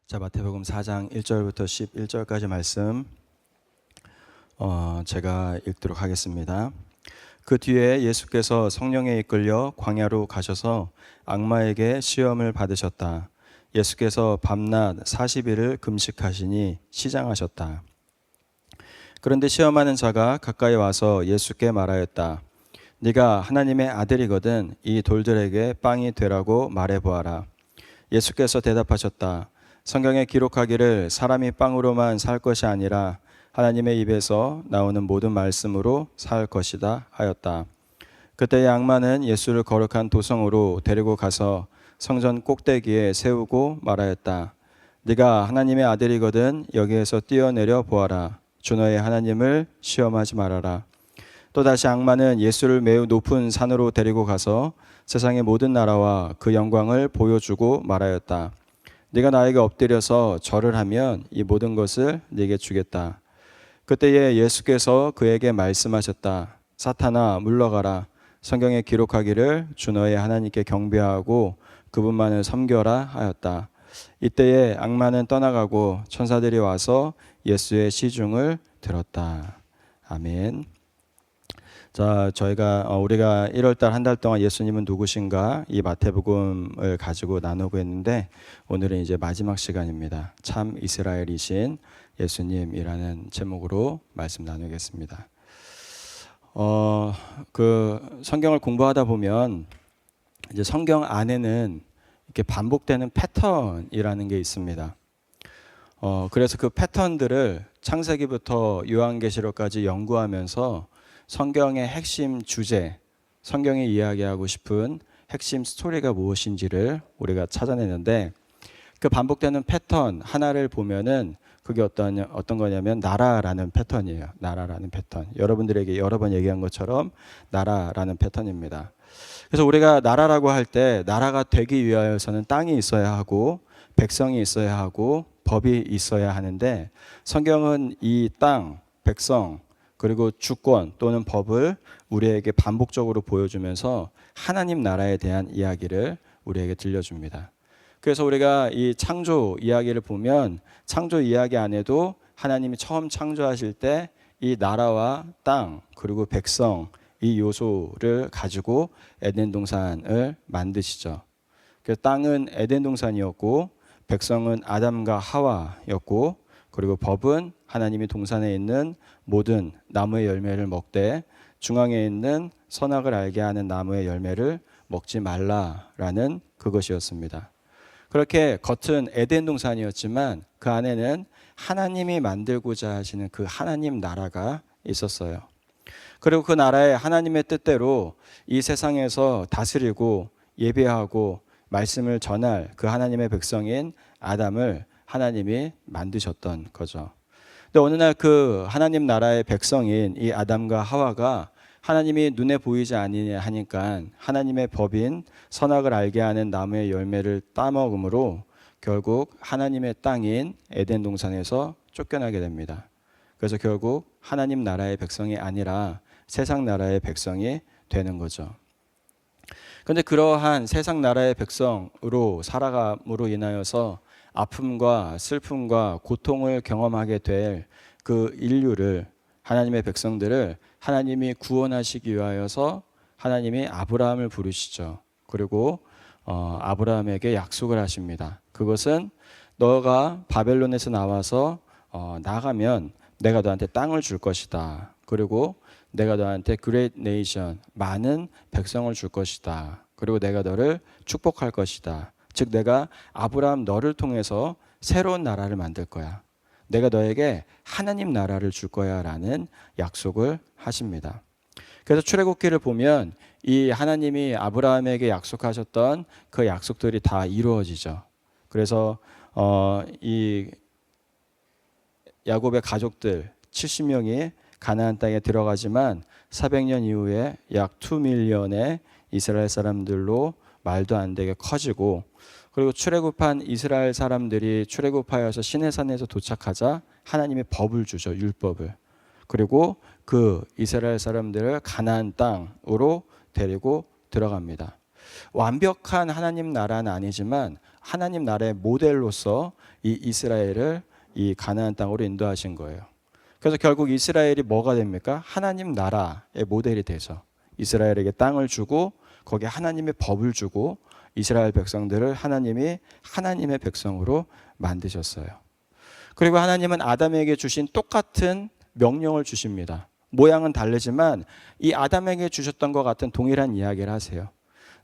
자, 마태복음 4장 1절부터 11절까지 말씀 제가 읽도록 하겠습니다. 그 뒤에 예수께서 성령에 이끌려 광야로 가셔서 악마에게 시험을 받으셨다. 예수께서 밤낮 40일을 금식하시니 시장하셨다. 그런데 시험하는 자가 가까이 와서 예수께 말하였다. 네가 하나님의 아들이거든 이 돌들에게 빵이 되라고 말해보아라. 예수께서 대답하셨다. 성경에 기록하기를 사람이 빵으로만 살 것이 아니라 하나님의 입에서 나오는 모든 말씀으로 살 것이다 하였다. 그때 악마는 예수를 거룩한 도성으로 데리고 가서 성전 꼭대기에 세우고 말하였다. 네가 하나님의 아들이거든 여기에서 뛰어내려 보아라. 주 너의 하나님을 시험하지 말아라. 또다시 악마는 예수를 매우 높은 산으로 데리고 가서 세상의 모든 나라와 그 영광을 보여주고 말하였다. 네가 나에게 엎드려서 절을 하면 이 모든 것을 네게 주겠다. 그때에 예수께서 그에게 말씀하셨다. 사탄아 물러가라. 성경에 기록하기를 주 너의 하나님께 경배하고 그분만을 섬겨라 하였다. 이때에 악마는 떠나가고 천사들이 와서 예수의 시중을 들었다. 아멘. 자, 우리가 1월달 한 달 동안 예수님은 누구신가 이 마태복음을 가지고 나누고 있는데 오늘은 이제 마지막 시간입니다. 참 이스라엘이신 예수님이라는 제목으로 말씀 나누겠습니다. 그 성경을 공부하다 보면 이제 성경 안에는 이렇게 반복되는 패턴이라는 게 있습니다. 그래서 그 패턴들을 창세기부터 요한계시록까지 연구하면서 성경의 핵심 주제, 성경이 이야기하고 싶은 핵심 스토리가 무엇인지를 우리가 찾아내는데 그 반복되는 패턴 하나를 보면은 그게 어떤 거냐면 나라라는 패턴이에요. 나라라는 패턴. 여러분들에게 여러 번 얘기한 것처럼 나라라는 패턴입니다. 그래서 우리가 나라라고 할 때 나라가 되기 위하여서는 땅이 있어야 하고 백성이 있어야 하고 법이 있어야 하는데 성경은 이 땅, 백성 그리고 주권 또는 법을 우리에게 반복적으로 보여주면서 하나님 나라에 대한 이야기를 우리에게 들려줍니다. 그래서 우리가 이 창조 이야기를 보면 창조 이야기 안에도 하나님이 처음 창조하실 때 이 나라와 땅 그리고 백성 이 요소를 가지고 에덴 동산을 만드시죠. 그래서 땅은 에덴 동산이었고 백성은 아담과 하와였고 그리고 법은 하나님이 동산에 있는 모든 나무의 열매를 먹되 중앙에 있는 선악을 알게 하는 나무의 열매를 먹지 말라라는 그것이었습니다. 그렇게 겉은 에덴 동산이었지만 그 안에는 하나님이 만들고자 하시는 그 하나님 나라가 있었어요. 그리고 그 나라의 하나님의 뜻대로 이 세상에서 다스리고 예배하고 말씀을 전할 그 하나님의 백성인 아담을 하나님이 만드셨던 거죠. 근데 어느 날 그 하나님 나라의 백성인 이 아담과 하와가 하나님이 눈에 보이지 아니냐 하니까 하나님의 법인 선악을 알게 하는 나무의 열매를 따먹음으로 결국 하나님의 땅인 에덴 동산에서 쫓겨나게 됩니다. 그래서 결국 하나님 나라의 백성이 아니라 세상 나라의 백성이 되는 거죠. 그런데 그러한 세상 나라의 백성으로 살아감으로 인하여서 아픔과 슬픔과 고통을 경험하게 될 그 인류를 하나님의 백성들을 하나님이 구원하시기 위하여서 하나님이 아브라함을 부르시죠. 그리고 아브라함에게 약속을 하십니다. 그것은 너가 바벨론에서 나와서 나가면 내가 너한테 땅을 줄 것이다. 그리고 내가 너한테 Great Nation 많은 백성을 줄 것이다. 그리고 내가 너를 축복할 것이다. 즉 내가 아브라함 너를 통해서 새로운 나라를 만들 거야. 내가 너에게 하나님 나라를 줄 거야 라는 약속을 하십니다. 그래서 출애굽기를 보면 이 하나님이 아브라함에게 약속하셨던 그 약속들이 다 이루어지죠. 그래서 이 야곱의 가족들 70명이 가나안 땅에 들어가지만 400년 이후에 약 2밀리언의 이스라엘 사람들로 말도 안 되게 커지고 그리고 출애굽한 이스라엘 사람들이 출애굽하여서 시내산에서 도착하자 하나님의 법을 주죠. 율법을. 그리고 그 이스라엘 사람들을 가나안 땅으로 데리고 들어갑니다. 완벽한 하나님 나라는 아니지만 하나님 나라의 모델로서 이 이스라엘을 이 가나안 땅으로 인도하신 거예요. 그래서 결국 이스라엘이 뭐가 됩니까? 하나님 나라의 모델이 돼서 이스라엘에게 땅을 주고 거기에 하나님의 법을 주고 이스라엘 백성들을 하나님이 하나님의 백성으로 만드셨어요. 그리고 하나님은 아담에게 주신 똑같은 명령을 주십니다. 모양은 다르지만 이 아담에게 주셨던 것 같은 동일한 이야기를 하세요.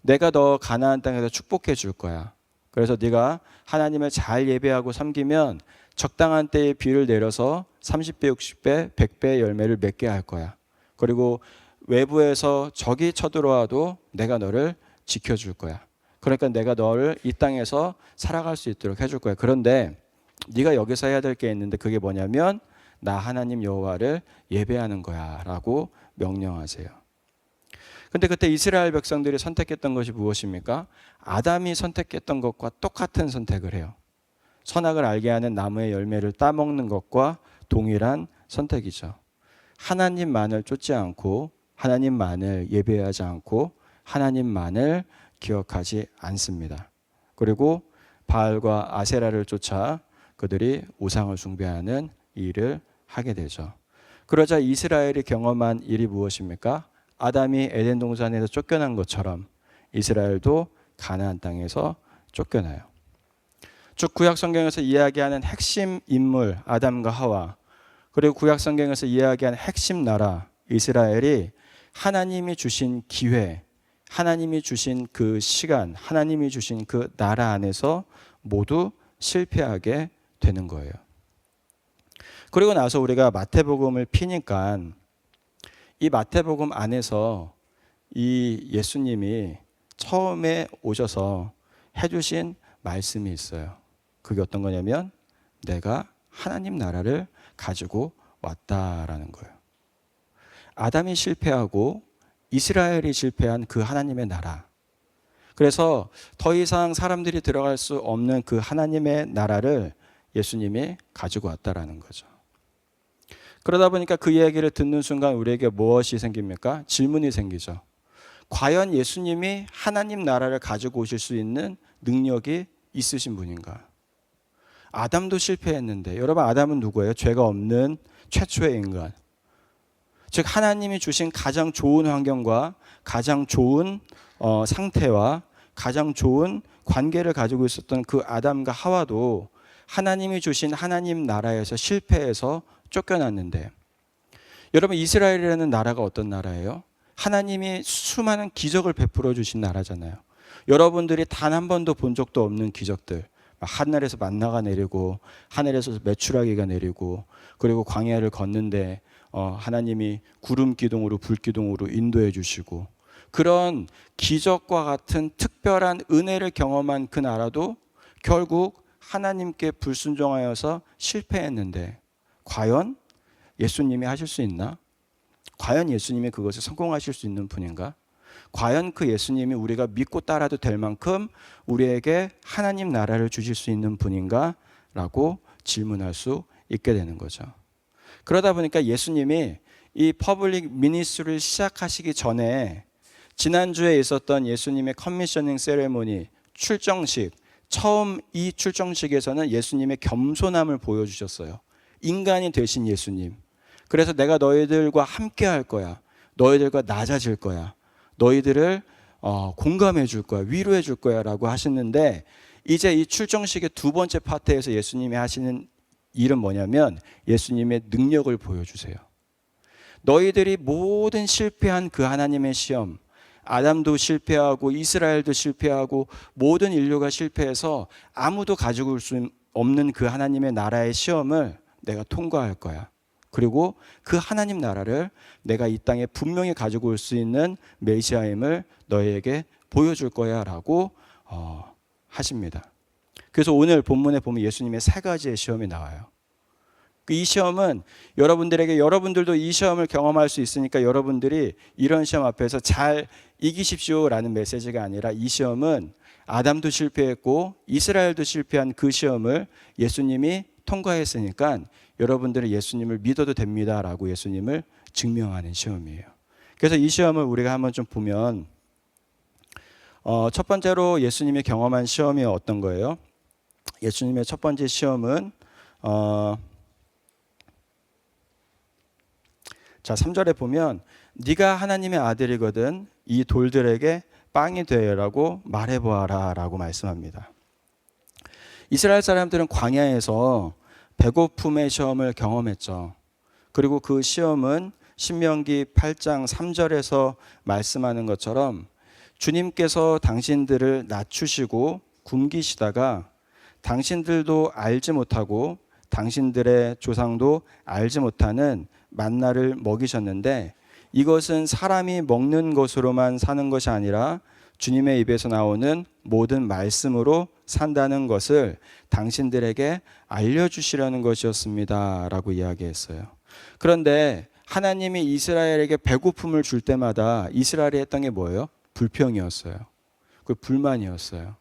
내가 너 가나안 땅에서 축복해 줄 거야. 그래서 네가 하나님을 잘 예배하고 섬기면 적당한 때에 비를 내려서 30배, 60배, 100배의 열매를 맺게 할 거야. 그리고 외부에서 적이 쳐들어와도 내가 너를 지켜줄 거야. 그러니까 내가 너를 이 땅에서 살아갈 수 있도록 해줄 거야. 그런데 네가 여기서 해야 될 게 있는데 그게 뭐냐면 나 하나님 여호와를 예배하는 거야 라고 명령하세요. 근데 그때 이스라엘 백성들이 선택했던 것이 무엇입니까? 아담이 선택했던 것과 똑같은 선택을 해요. 선악을 알게 하는 나무의 열매를 따먹는 것과 동일한 선택이죠. 하나님만을 쫓지 않고 하나님만을 예배하지 않고 하나님만을 기억하지 않습니다. 그리고 바알과 아세라를 쫓아 그들이 우상을 숭배하는 일을 하게 되죠. 그러자 이스라엘이 경험한 일이 무엇입니까? 아담이 에덴 동산에서 쫓겨난 것처럼 이스라엘도 가나안 땅에서 쫓겨나요. 즉 구약 성경에서 이야기하는 핵심 인물 아담과 하와, 그리고 구약 성경에서 이야기하는 핵심 나라 이스라엘이 하나님이 주신 기회, 하나님이 주신 그 시간, 하나님이 주신 그 나라 안에서 모두 실패하게 되는 거예요. 그리고 나서 우리가 마태복음을 피니까 이 마태복음 안에서 이 예수님이 처음에 오셔서 해주신 말씀이 있어요. 그게 어떤 거냐면 내가 하나님 나라를 가지고 왔다라는 거예요. 아담이 실패하고 이스라엘이 실패한 그 하나님의 나라. 그래서 더 이상 사람들이 들어갈 수 없는 그 하나님의 나라를 예수님이 가지고 왔다라는 거죠. 그러다 보니까 그 이야기를 듣는 순간 우리에게 무엇이 생깁니까? 질문이 생기죠. 과연 예수님이 하나님 나라를 가지고 오실 수 있는 능력이 있으신 분인가? 아담도 실패했는데, 여러분 아담은 누구예요? 죄가 없는 최초의 인간. 즉 하나님이 주신 가장 좋은 환경과 가장 좋은 상태와 가장 좋은 관계를 가지고 있었던 그 아담과 하와도 하나님이 주신 하나님 나라에서 실패해서 쫓겨났는데, 여러분 이스라엘이라는 나라가 어떤 나라예요? 하나님이 수많은 기적을 베풀어 주신 나라잖아요. 여러분들이 단 한 번도 본 적도 없는 기적들, 하늘에서 만나가 내리고 하늘에서 메추라기가 내리고 그리고 광야를 걷는데 하나님이 구름 기둥으로 불 기둥으로 인도해 주시고, 그런 기적과 같은 특별한 은혜를 경험한 그 나라도 결국 하나님께 불순종하여서 실패했는데, 과연 예수님이 하실 수 있나? 과연 예수님이 그것을 성공하실 수 있는 분인가? 과연 그 예수님이 우리가 믿고 따라도 될 만큼 우리에게 하나님 나라를 주실 수 있는 분인가? 라고 질문할 수 있게 되는 거죠. 그러다 보니까 예수님이 이 퍼블릭 미니스트리를 시작하시기 전에 지난주에 있었던 예수님의 커미셔닝 세레모니 출정식, 처음 이 출정식에서는 예수님의 겸손함을 보여주셨어요. 인간이 되신 예수님. 그래서 내가 너희들과 함께 할 거야. 너희들과 낮아질 거야. 너희들을 공감해 줄 거야. 위로해 줄 거야 라고 하시는데, 이제 이 출정식의 두 번째 파트에서 예수님이 하시는 일은 뭐냐면 예수님의 능력을 보여주세요. 너희들이 모든 실패한 그 하나님의 시험, 아담도 실패하고 이스라엘도 실패하고 모든 인류가 실패해서 아무도 가지고 올 수 없는 그 하나님의 나라의 시험을 내가 통과할 거야. 그리고 그 하나님 나라를 내가 이 땅에 분명히 가지고 올 수 있는 메시아임을 너희에게 보여줄 거야 라고 하십니다. 그래서 오늘 본문에 보면 예수님의 세 가지의 시험이 나와요. 이 시험은 여러분들도 이 시험을 경험할 수 있으니까 여러분들이 이런 시험 앞에서 잘 이기십시오라는 메시지가 아니라, 이 시험은 아담도 실패했고 이스라엘도 실패한 그 시험을 예수님이 통과했으니까 여러분들은 예수님을 믿어도 됩니다라고 예수님을 증명하는 시험이에요. 그래서 이 시험을 우리가 한번 좀 보면 첫 번째로 예수님이 경험한 시험이 어떤 거예요? 예수님의 첫 번째 시험은 자 3절에 보면 네가 하나님의 아들이거든 이 돌들에게 빵이 되라고 말해보아라 라고 말씀합니다. 이스라엘 사람들은 광야에서 배고픔의 시험을 경험했죠. 그리고 그 시험은 신명기 8장 3절에서 말씀하는 것처럼 주님께서 당신들을 낮추시고 굶기시다가 당신들도 알지 못하고 당신들의 조상도 알지 못하는 만나를 먹이셨는데 이것은 사람이 먹는 것으로만 사는 것이 아니라 주님의 입에서 나오는 모든 말씀으로 산다는 것을 당신들에게 알려주시려는 것이었습니다 라고 이야기했어요. 그런데 하나님이 이스라엘에게 배고픔을 줄 때마다 이스라엘이 했던 게 뭐예요? 불평이었어요. 그 불만이었어요.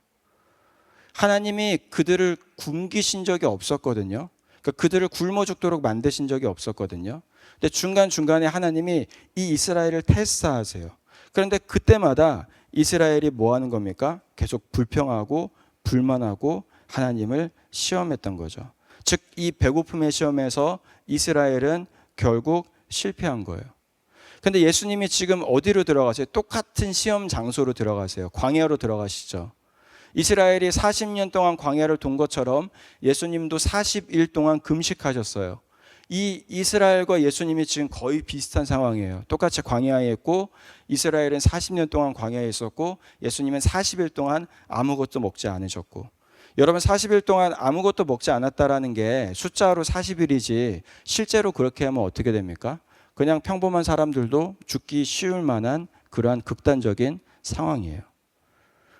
하나님이 그들을 굶기신 적이 없었거든요. 그러니까 그들을 굶어 죽도록 만드신 적이 없었거든요. 근데 중간중간에 하나님이 이 이스라엘을 테스트하세요. 그런데 그때마다 이스라엘이 뭐 하는 겁니까? 계속 불평하고 불만하고 하나님을 시험했던 거죠. 즉 이 배고픔의 시험에서 이스라엘은 결국 실패한 거예요. 근데 예수님이 지금 어디로 들어가세요? 똑같은 시험 장소로 들어가세요. 광야로 들어가시죠. 이스라엘이 40년 동안 광야를 돈 것처럼 예수님도 40일 동안 금식하셨어요. 이 이스라엘과 예수님이 지금 거의 비슷한 상황이에요. 똑같이 광야에 있고 이스라엘은 40년 동안 광야에 있었고 예수님은 40일 동안 아무것도 먹지 않으셨고, 여러분 40일 동안 아무것도 먹지 않았다라는 게 숫자로 40일이지 실제로 그렇게 하면 어떻게 됩니까? 그냥 평범한 사람들도 죽기 쉬울 만한 그러한 극단적인 상황이에요.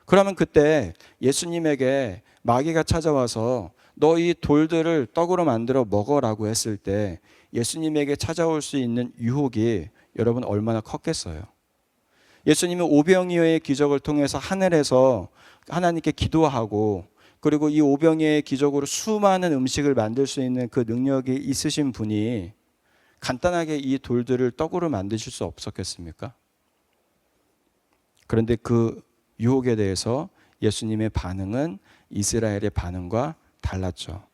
그러면 그때 예수님에게 마귀가 찾아와서 너 이 돌들을 떡으로 만들어 먹어라고 했을 때 예수님에게 찾아올 수 있는 유혹이 여러분 얼마나 컸겠어요. 예수님은 오병이어의 기적을 통해서 하늘에서 하나님께 기도하고 그리고 이 오병이어의 기적으로 수많은 음식을 만들 수 있는 그 능력이 있으신 분이 간단하게 이 돌들을 떡으로 만드실 수 없었겠습니까? 그런데 그 유혹에 대해서 예수님의 반응은 이스라엘의 반응과 달랐죠.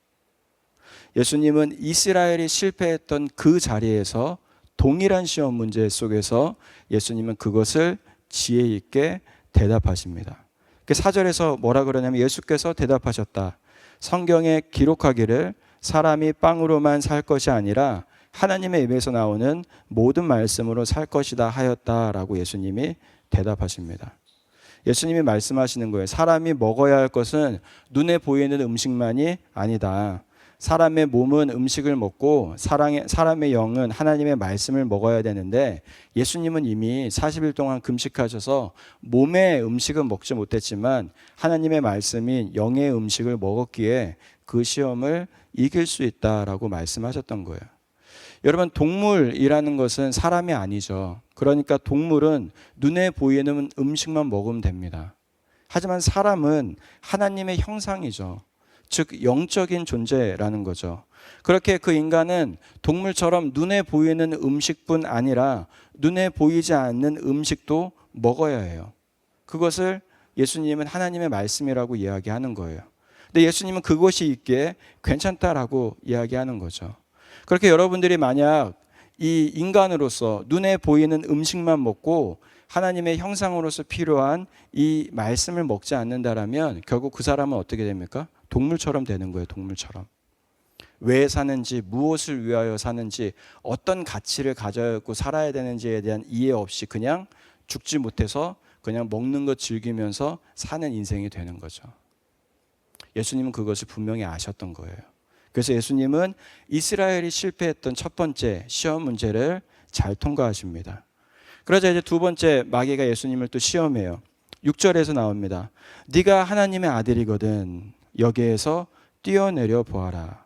예수님은 이스라엘이 실패했던 그 자리에서 동일한 시험 문제 속에서 예수님은 그것을 지혜 있게 대답하십니다. 4절에서 뭐라 그러냐면 예수께서 대답하셨다. 성경에 기록하기를 사람이 빵으로만 살 것이 아니라 하나님의 입에서 나오는 모든 말씀으로 살 것이다 하였다라고 예수님이 대답하십니다. 예수님이 말씀하시는 거예요. 사람이 먹어야 할 것은 눈에 보이는 음식만이 아니다. 사람의 몸은 음식을 먹고 사람의 영은 하나님의 말씀을 먹어야 되는데 예수님은 이미 40일 동안 금식하셔서 몸의 음식은 먹지 못했지만 하나님의 말씀인 영의 음식을 먹었기에 그 시험을 이길 수 있다라고 말씀하셨던 거예요. 여러분 동물이라는 것은 사람이 아니죠. 그러니까 동물은 눈에 보이는 음식만 먹으면 됩니다. 하지만 사람은 하나님의 형상이죠. 즉 영적인 존재라는 거죠. 그렇게 그 인간은 동물처럼 눈에 보이는 음식뿐 아니라 눈에 보이지 않는 음식도 먹어야 해요. 그것을 예수님은 하나님의 말씀이라고 이야기하는 거예요. 근데 예수님은 그것이 있기에 괜찮다라고 이야기하는 거죠. 그렇게 여러분들이 만약 이 인간으로서 눈에 보이는 음식만 먹고 하나님의 형상으로서 필요한 이 말씀을 먹지 않는다라면 결국 그 사람은 어떻게 됩니까? 동물처럼 되는 거예요. 동물처럼. 왜 사는지, 무엇을 위하여 사는지, 어떤 가치를 가지고 살아야 되는지에 대한 이해 없이 그냥 죽지 못해서 그냥 먹는 것 즐기면서 사는 인생이 되는 거죠. 예수님은 그것을 분명히 아셨던 거예요. 그래서 예수님은 이스라엘이 실패했던 첫 번째 시험 문제를 잘 통과하십니다. 그러자 이제 두 번째 마귀가 예수님을 또 시험해요. 6절에서 나옵니다. 네가 하나님의 아들이거든 여기에서 뛰어내려 보아라.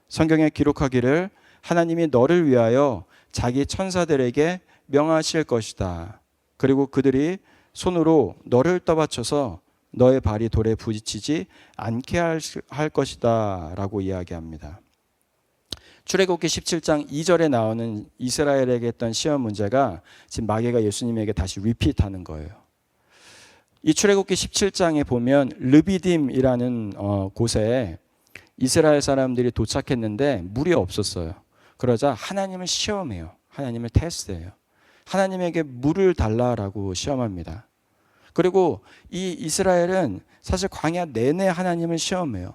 성경에 기록하기를 하나님이 너를 위하여 자기 천사들에게 명하실 것이다. 그리고 그들이 손으로 너를 떠받쳐서 너의 발이 돌에 부딪히지 않게 할 것이다 라고 이야기합니다. 출애굽기 17장 2절에 나오는 이스라엘에게 했던 시험 문제가 지금 마귀가 예수님에게 다시 리핏하는 거예요. 이 출애굽기 17장에 보면 르비딤이라는 곳에 이스라엘 사람들이 도착했는데 물이 없었어요. 그러자 하나님을 시험해요. 하나님을 테스트해요. 하나님에게 물을 달라라고 시험합니다. 그리고 이 이스라엘은 사실 광야 내내 하나님을 시험해요.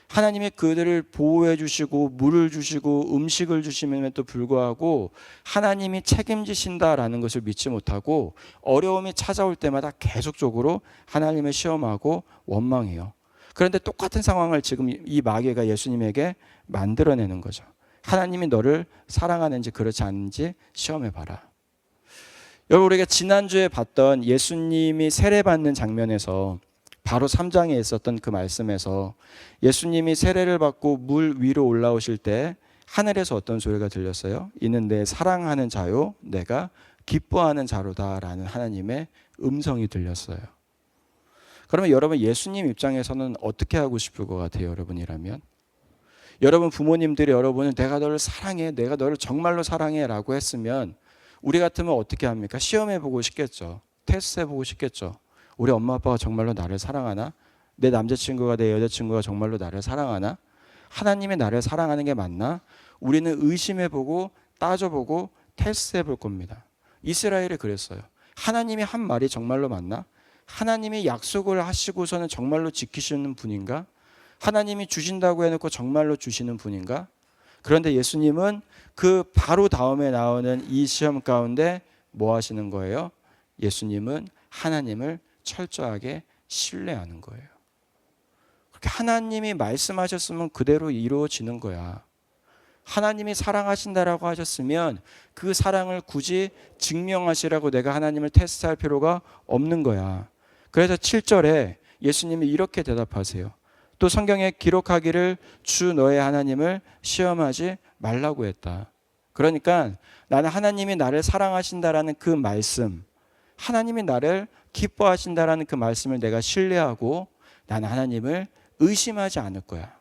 하나님이 그들을 보호해 주시고 물을 주시고 음식을 주심에도 불구하고 하나님이 책임지신다라는 것을 믿지 못하고 어려움이 찾아올 때마다 계속적으로 하나님을 시험하고 원망해요. 그런데 똑같은 상황을 지금 이 마귀가 예수님에게 만들어내는 거죠. 하나님이 너를 사랑하는지 그렇지 않은지 시험해봐라. 여러분, 우리가 지난주에 봤던 예수님이 세례받는 장면에서 바로 3장에 있었던 그 말씀에서 예수님이 세례를 받고 물 위로 올라오실 때 하늘에서 어떤 소리가 들렸어요? 이는 내 사랑하는 자요 내가 기뻐하는 자로다라는 하나님의 음성이 들렸어요. 그러면 여러분, 예수님 입장에서는 어떻게 하고 싶을 것 같아요? 여러분이라면? 여러분 부모님들이 여러분은 내가 너를 사랑해, 내가 너를 정말로 사랑해 라고 했으면 우리 같으면 어떻게 합니까? 시험해보고 싶겠죠. 테스트해보고 싶겠죠. 우리 엄마 아빠가 정말로 나를 사랑하나? 내 남자친구가 내 여자친구가 정말로 나를 사랑하나? 하나님이 나를 사랑하는 게 맞나? 우리는 의심해보고 따져보고 테스트해볼 겁니다. 이스라엘이 그랬어요. 하나님이 한 말이 정말로 맞나? 하나님이 약속을 하시고서는 정말로 지키시는 분인가? 하나님이 주신다고 해놓고 정말로 주시는 분인가? 그런데 예수님은 그 바로 다음에 나오는 이 시험 가운데 뭐 하시는 거예요? 예수님은 하나님을 철저하게 신뢰하는 거예요. 그렇게 하나님이 말씀하셨으면 그대로 이루어지는 거야. 하나님이 사랑하신다라고 하셨으면 그 사랑을 굳이 증명하시라고 내가 하나님을 테스트할 필요가 없는 거야. 그래서 7절에 예수님이 이렇게 대답하세요. 또 성경에 기록하기를 주 너의 하나님을 시험하지 말라고 했다. 그러니까 나는 하나님이 나를 사랑하신다라는 그 말씀, 하나님이 나를 기뻐하신다라는 그 말씀을 내가 신뢰하고 나는 하나님을 의심하지 않을 거야.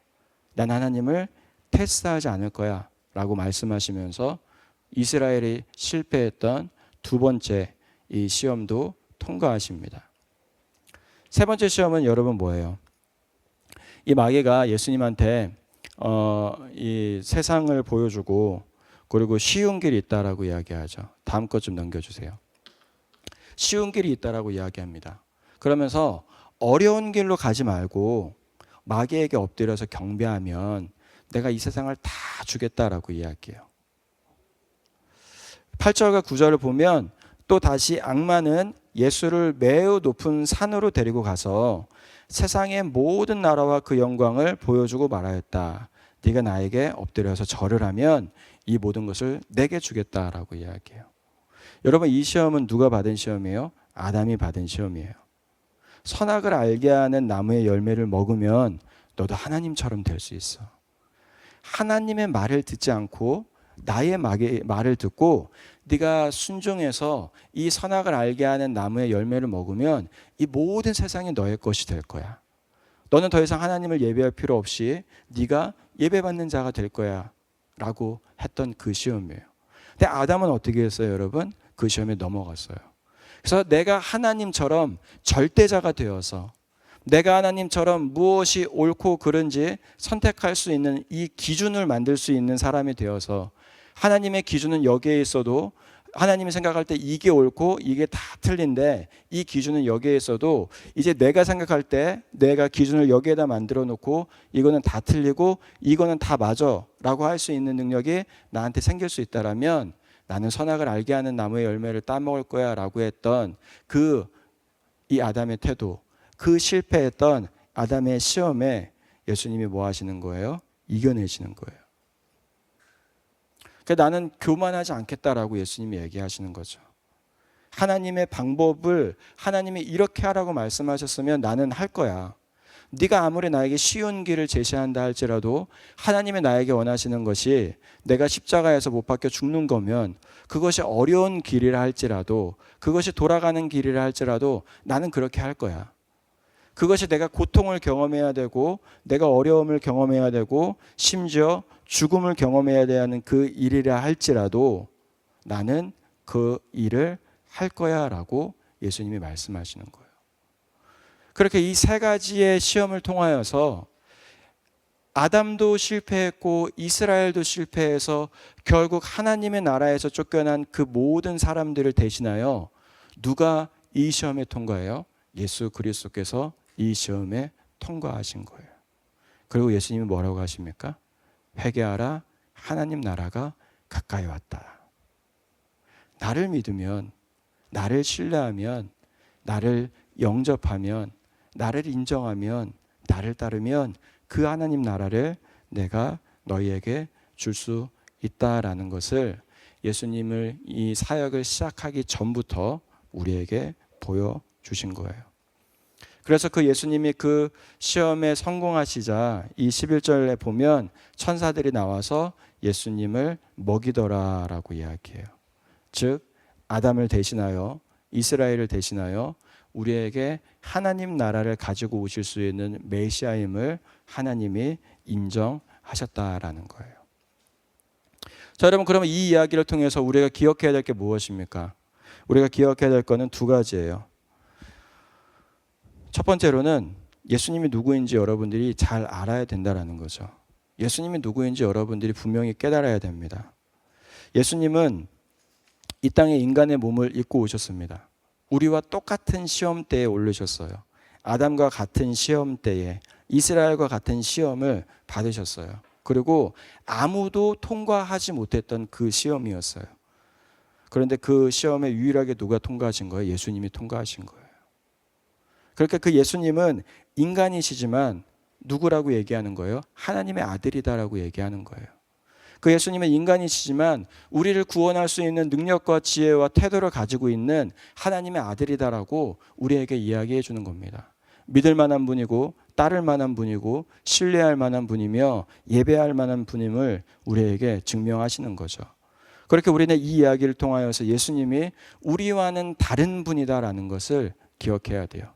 나는 하나님을 테스트하지 않을 거야 라고 말씀하시면서 이스라엘이 실패했던 두 번째 이 시험도 통과하십니다. 세 번째 시험은 여러분 뭐예요? 이 마귀가 예수님한테 이 세상을 보여주고 그리고 쉬운 길이 있다라고 이야기하죠. 다음 것 좀 넘겨주세요. 쉬운 길이 있다라고 이야기합니다. 그러면서 어려운 길로 가지 말고 마귀에게 엎드려서 경배하면 내가 이 세상을 다 주겠다라고 이야기해요. 8절과 9절을 보면 또 다시 악마는 예수를 매우 높은 산으로 데리고 가서 세상의 모든 나라와 그 영광을 보여주고 말하였다. 네가 나에게 엎드려서 절을 하면 이 모든 것을 내게 주겠다라고 이야기해요. 여러분, 이 시험은 누가 받은 시험이에요? 아담이 받은 시험이에요. 선악을 알게 하는 나무의 열매를 먹으면 너도 하나님처럼 될 수 있어. 하나님의 말을 듣지 않고 나의 말을 듣고 네가 순종해서 이 선악을 알게 하는 나무의 열매를 먹으면 이 모든 세상이 너의 것이 될 거야. 너는 더 이상 하나님을 예배할 필요 없이 네가 예배받는 자가 될 거야 라고 했던 그 시험이에요. 근데 아담은 어떻게 했어요, 여러분? 그 시험에 넘어갔어요. 그래서 내가 하나님처럼 절대자가 되어서 내가 하나님처럼 무엇이 옳고 그른지 선택할 수 있는 이 기준을 만들 수 있는 사람이 되어서 하나님의 기준은 여기에 있어도 하나님이 생각할 때 이게 옳고 이게 다 틀린데 이 기준은 여기에 있어도 이제 내가 생각할 때 내가 기준을 여기에다 만들어 놓고 이거는 다 틀리고 이거는 다 맞아 라고 할 수 있는 능력이 나한테 생길 수 있다라면 나는 선악을 알게 하는 나무의 열매를 따먹을 거야 라고 했던 이 아담의 태도, 그 실패했던 아담의 시험에 예수님이 뭐 하시는 거예요? 이겨내시는 거예요. 그러니까 나는 교만하지 않겠다라고 예수님이 얘기하시는 거죠. 하나님의 방법을 하나님이 이렇게 하라고 말씀하셨으면 나는 할 거야. 네가 아무리 나에게 쉬운 길을 제시한다 할지라도 하나님이 나에게 원하시는 것이 내가 십자가에서 못 박혀 죽는 거면 그것이 어려운 길이라 할지라도 그것이 돌아가는 길이라 할지라도 나는 그렇게 할 거야. 그것이 내가 고통을 경험해야 되고 내가 어려움을 경험해야 되고 심지어 죽음을 경험해야 되는 그 일이라 할지라도 나는 그 일을 할 거야 라고 예수님이 말씀하시는 거예요. 그렇게 이 세 가지의 시험을 통하여서 아담도 실패했고 이스라엘도 실패해서 결국 하나님의 나라에서 쫓겨난 그 모든 사람들을 대신하여 누가 이 시험에 통과해요? 예수 그리스도께서 이 시험에 통과하신 거예요. 그리고 예수님이 뭐라고 하십니까? 회개하라, 하나님 나라가 가까이 왔다. 나를 믿으면, 나를 신뢰하면, 나를 영접하면, 나를 인정하면, 나를 따르면 그 하나님 나라를 내가 너희에게 줄 수 있다라는 것을 예수님을 이 사역을 시작하기 전부터 우리에게 보여주신 거예요. 그래서 그 예수님이 그 시험에 성공하시자 이 11절에 보면 천사들이 나와서 예수님을 먹이더라라고 이야기해요. 즉 아담을 대신하여, 이스라엘을 대신하여 우리에게 하나님 나라를 가지고 오실 수 있는 메시아임을 하나님이 인정하셨다라는 거예요. 자, 여러분, 그러면 이 이야기를 통해서 우리가 기억해야 될 게 무엇입니까? 우리가 기억해야 될 것은 두 가지예요. 첫 번째로는 예수님이 누구인지 여러분들이 잘 알아야 된다는 거죠. 예수님이 누구인지 여러분들이 분명히 깨달아야 됩니다. 예수님은 이 땅에 인간의 몸을 입고 오셨습니다. 우리와 똑같은 시험대에 오르셨어요. 아담과 같은 시험대에, 이스라엘과 같은 시험을 받으셨어요. 그리고 아무도 통과하지 못했던 그 시험이었어요. 그런데 그 시험에 유일하게 누가 통과하신 거예요? 예수님이 통과하신 거예요. 그러니까 그 예수님은 인간이시지만 누구라고 얘기하는 거예요? 하나님의 아들이다라고 얘기하는 거예요. 그 예수님은 인간이시지만 우리를 구원할 수 있는 능력과 지혜와 태도를 가지고 있는 하나님의 아들이다라고 우리에게 이야기해 주는 겁니다. 믿을 만한 분이고 따를 만한 분이고 신뢰할 만한 분이며 예배할 만한 분임을 우리에게 증명하시는 거죠. 그렇게 우리는 이 이야기를 통하여서 예수님이 우리와는 다른 분이다라는 것을 기억해야 돼요.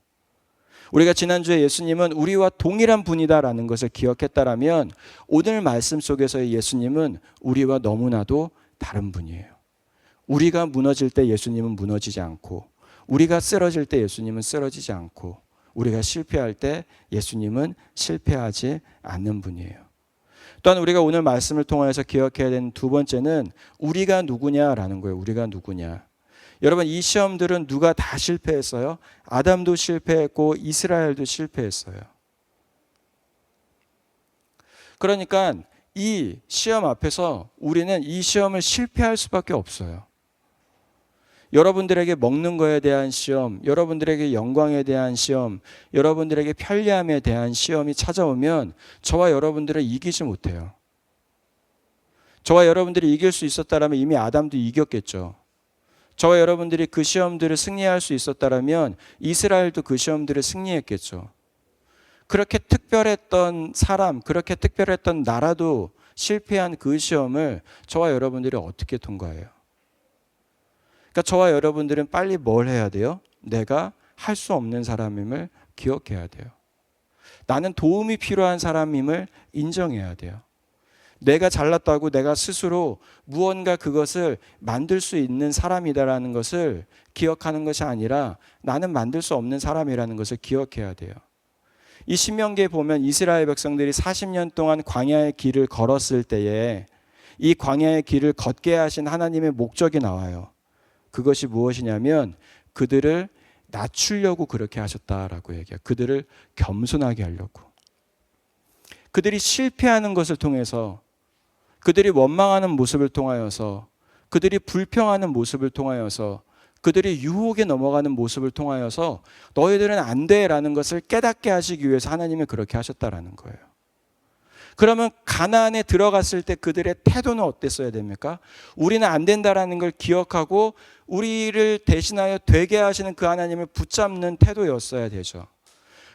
우리가 지난주에 예수님은 우리와 동일한 분이다라는 것을 기억했다라면 오늘 말씀 속에서의 예수님은 우리와 너무나도 다른 분이에요. 우리가 무너질 때 예수님은 무너지지 않고, 우리가 쓰러질 때 예수님은 쓰러지지 않고, 우리가 실패할 때 예수님은 실패하지 않는 분이에요. 또한 우리가 오늘 말씀을 통해서 기억해야 되는 두 번째는 우리가 누구냐라는 거예요. 우리가 누구냐. 여러분, 이 시험들은 누가 다 실패했어요? 아담도 실패했고 이스라엘도 실패했어요. 그러니까 이 시험 앞에서 우리는 이 시험을 실패할 수밖에 없어요. 여러분들에게 먹는 거에 대한 시험, 여러분들에게 영광에 대한 시험, 여러분들에게 편리함에 대한 시험이 찾아오면 저와 여러분들은 이기지 못해요. 저와 여러분들이 이길 수 있었다면 이미 아담도 이겼겠죠. 저와 여러분들이 그 시험들을 승리할 수 있었다면 이스라엘도 그 시험들을 승리했겠죠. 그렇게 특별했던 사람, 그렇게 특별했던 나라도 실패한 그 시험을 저와 여러분들이 어떻게 통과해요? 그러니까 저와 여러분들은 빨리 뭘 해야 돼요? 내가 할 수 없는 사람임을 기억해야 돼요. 나는 도움이 필요한 사람임을 인정해야 돼요. 내가 잘났다고 내가 스스로 무언가 그것을 만들 수 있는 사람이다라는 것을 기억하는 것이 아니라 나는 만들 수 없는 사람이라는 것을 기억해야 돼요. 이 신명기에 보면 이스라엘 백성들이 40년 동안 광야의 길을 걸었을 때에 이 광야의 길을 걷게 하신 하나님의 목적이 나와요. 그것이 무엇이냐면 그들을 낮추려고 그렇게 하셨다라고 얘기해요. 그들을 겸손하게 하려고. 그들이 실패하는 것을 통해서, 그들이 원망하는 모습을 통하여서, 그들이 불평하는 모습을 통하여서, 그들이 유혹에 넘어가는 모습을 통하여서 너희들은 안 돼라는 것을 깨닫게 하시기 위해서 하나님이 그렇게 하셨다라는 거예요. 그러면 가나안에 들어갔을 때 그들의 태도는 어땠어야 됩니까? 우리는 안 된다라는 걸 기억하고 우리를 대신하여 되게 하시는 그 하나님을 붙잡는 태도였어야 되죠.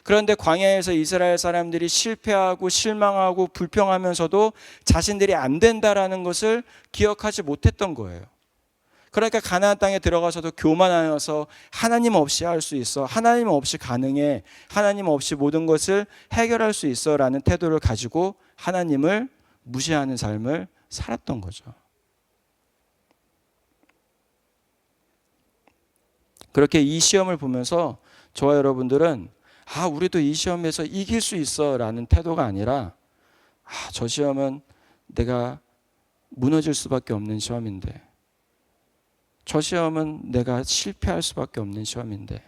그런데 광야에서 이스라엘 사람들이 실패하고 실망하고 불평하면서도 자신들이 안 된다라는 것을 기억하지 못했던 거예요. 그러니까 가나안 땅에 들어가서도 교만하여서 하나님 없이 할 수 있어, 하나님 없이 가능해, 하나님 없이 모든 것을 해결할 수 있어 라는 태도를 가지고 하나님을 무시하는 삶을 살았던 거죠. 그렇게 이 시험을 보면서 저와 여러분들은 우리도 이 시험에서 이길 수 있어 라는 태도가 아니라 저 시험은 내가 무너질 수밖에 없는 시험인데, 저 시험은 내가 실패할 수밖에 없는 시험인데,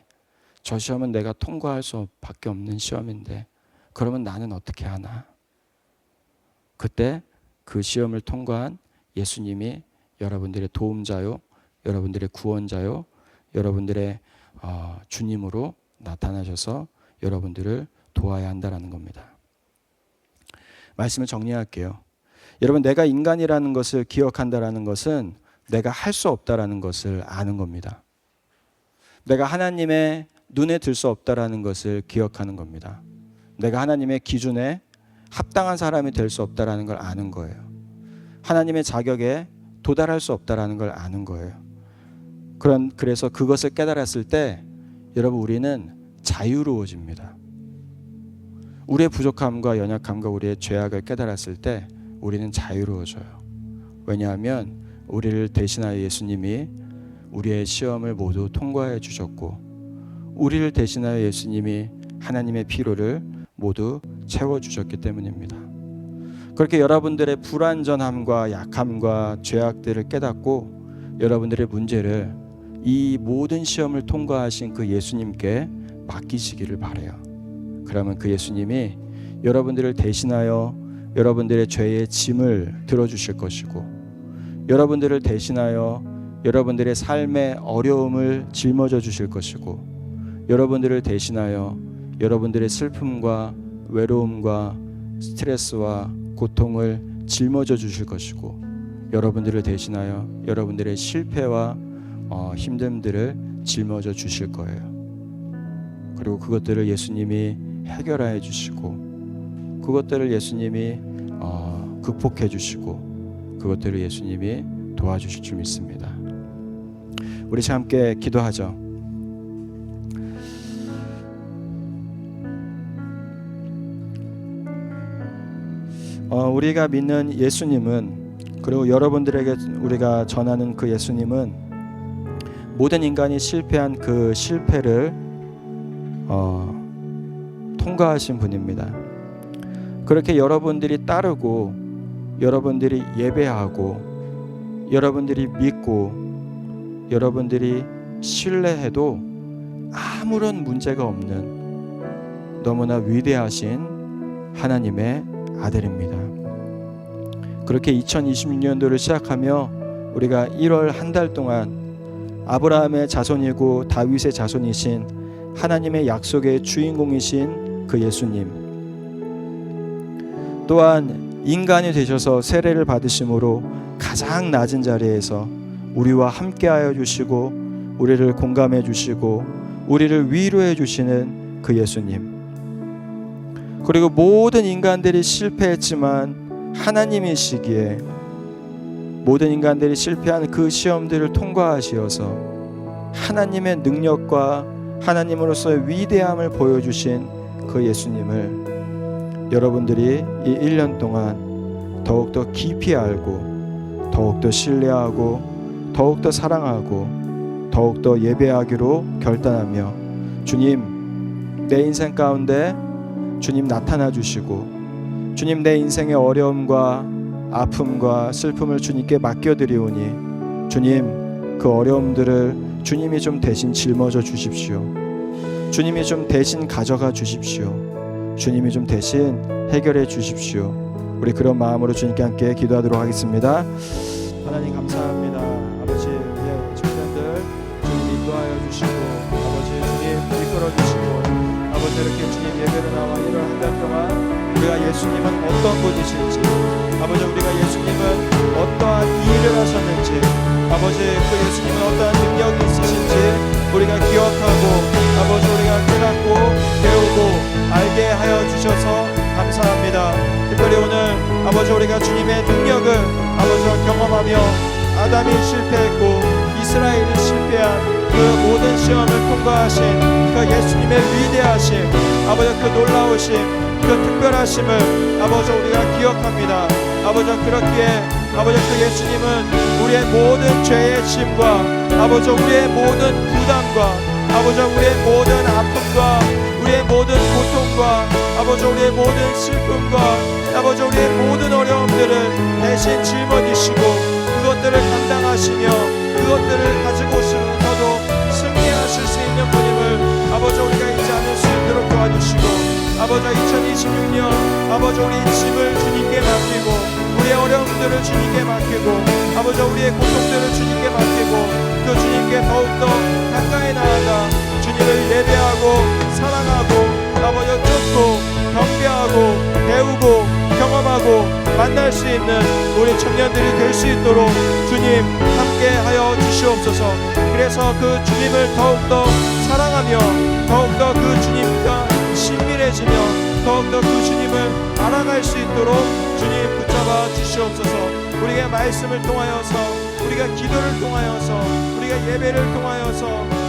저 시험은 내가 통과할 수밖에 없는 시험인데, 그러면 나는 어떻게 하나? 그때 그 시험을 통과한 예수님이 여러분들의 도움자요, 여러분들의 구원자요, 여러분들의 주님으로 나타나셔서 여러분들을 도와야 한다는 겁니다. 말씀을 정리할게요. 여러분, 내가 인간이라는 것을 기억한다는 것은 내가 할 수 없다는 것을 아는 겁니다. 내가 하나님의 눈에 들 수 없다는 것을 기억하는 겁니다. 내가 하나님의 기준에 합당한 사람이 될 수 없다는 걸 아는 거예요. 하나님의 자격에 도달할 수 없다는 걸 아는 거예요. 그래서 그것을 깨달았을 때 여러분, 우리는 자유로워집니다. 우리의 부족함과 연약함과 우리의 죄악을 깨달았을 때 우리는 자유로워져요. 왜냐하면 우리를 대신하여 예수님이 우리의 시험을 모두 통과해 주셨고, 우리를 대신하여 예수님이 하나님의 피로를 모두 채워주셨기 때문입니다. 그렇게 여러분들의 불완전함과 약함과 죄악들을 깨닫고 여러분들의 문제를 이 모든 시험을 통과하신 그 예수님께 맡기시기를 바라요. 그러면 그 예수님이 여러분들을 대신하여 여러분들의 죄의 짐을 들어주실 것이고, 여러분들을 대신하여 여러분들의 삶의 어려움을 짊어져 주실 것이고, 여러분들을 대신하여 여러분들의 슬픔과 외로움과 스트레스와 고통을 짊어져 주실 것이고, 여러분들을 대신하여 여러분들의 실패와 힘듦들을 짊어져 주실 거예요. 그리고 그것들을 예수님이 해결해 주시고, 그것들을 예수님이 극복해 주시고, 그것들을 예수님이 도와주실 줄 믿습니다. 우리 함께 기도하죠. 우리가 믿는 예수님은, 그리고 여러분들에게 우리가 전하는 그 예수님은 모든 인간이 실패한 그 실패를 통과하신 분입니다. 그렇게 여러분들이 따르고, 여러분들이 예배하고, 여러분들이 믿고, 여러분들이 신뢰해도 아무런 문제가 없는 너무나 위대하신 하나님의 아들입니다. 그렇게 2026년도를 시작하며 우리가 1월 한 달 동안 아브라함의 자손이고 다윗의 자손이신 하나님의 약속의 주인공이신 그 예수님, 또한 인간이 되셔서 세례를 받으심으로 가장 낮은 자리에서 우리와 함께하여 주시고, 우리를 공감해 주시고, 우리를 위로해 주시는 그 예수님, 그리고 모든 인간들이 실패했지만 하나님이시기에 모든 인간들이 실패한 그 시험들을 통과하시어서 하나님의 능력과 하나님으로서의 위대함을 보여주신 그 예수님을 여러분들이 이 1년 동안 더욱더 깊이 알고, 더욱더 신뢰하고, 더욱더 사랑하고, 더욱더 예배하기로 결단하며, 주님, 내 인생 가운데 주님 나타나 주시고, 주님, 내 인생의 어려움과 아픔과 슬픔을 주님께 맡겨드리오니, 주님, 그 어려움들을 주님이 좀 대신 짊어져 주십시오. 주님이 좀 대신 가져가 주십시오. 주님이 좀 대신 해결해 주십시오. 우리 그런 마음으로 주님께 함께 기도하도록 하겠습니다. 하나님 감사합니다. 아버지, 우리의 청년들 주님 인도하여 주시고, 아버지 주님 이끌어 주시고, 아버지 이렇게 주님 예배로 나와 1월 한 달 동안 우리가 예수님은 어떤 분이실지, 아버지 우리가 예수님은 어떠한 일을 하셨는지, 아버지 그 예수님은 어떠한 능력이 있으신지 우리가 기억하고, 아버지 우리가 깨닫고 배우고 알게 하여 주셔서 감사합니다. 특별히 오늘 아버지 우리가 주님의 능력을 아버지와 경험하며, 아담이 실패했고 이스라엘이 실패한 그 모든 시험을 통과하신 그 예수님의 위대하심, 아버지 그 놀라우심, 그 특별하심을 아버지 우리가 기억합니다. 아버지 그렇기에 아버지 그 예수님은 우리의 모든 죄의 짐과 아버지 우리의 모든 부담과 아버지 우리의 모든 아픔과 우리의 모든 고통과 아버지 우리의 모든 슬픔과 아버지 우리의 모든 어려움들을 대신 짊어지시고 그것들을 감당하시며 그것들을 가지고서도 승리하실 수 있는 분임을 아버지 우리가 잊지 않을 수 있도록 도와주시고 아버지 2026년 아버지 우리 짐을 주님께 맡기고 우리의 어려움들을 주님께 맡기고 아버지 우리의 고통들을 주님께 맡기고 또 주님께 더욱더 가까이 나아가 주님을 예배하고 사랑하고 아버지 쫓고 경배하고 배우고 경험하고 만날 수 있는 우리 청년들이 될 수 있도록 주님 함께하여 주시옵소서. 그래서 그 주님을 더욱더 사랑하며 더욱더 그 주님과 친밀해지며 더욱더 그 주님을 알아갈 수 있도록 주님 붙잡아 주시옵소서. 우리가 말씀을 통하여서 우리가 기도를 통하여서 우리가 예배를 통하여서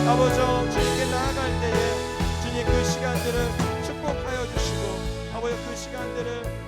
아버지 주님께 나아갈 때에 주님 그 시간들을 축복하여 주시고 아버지 그 시간들을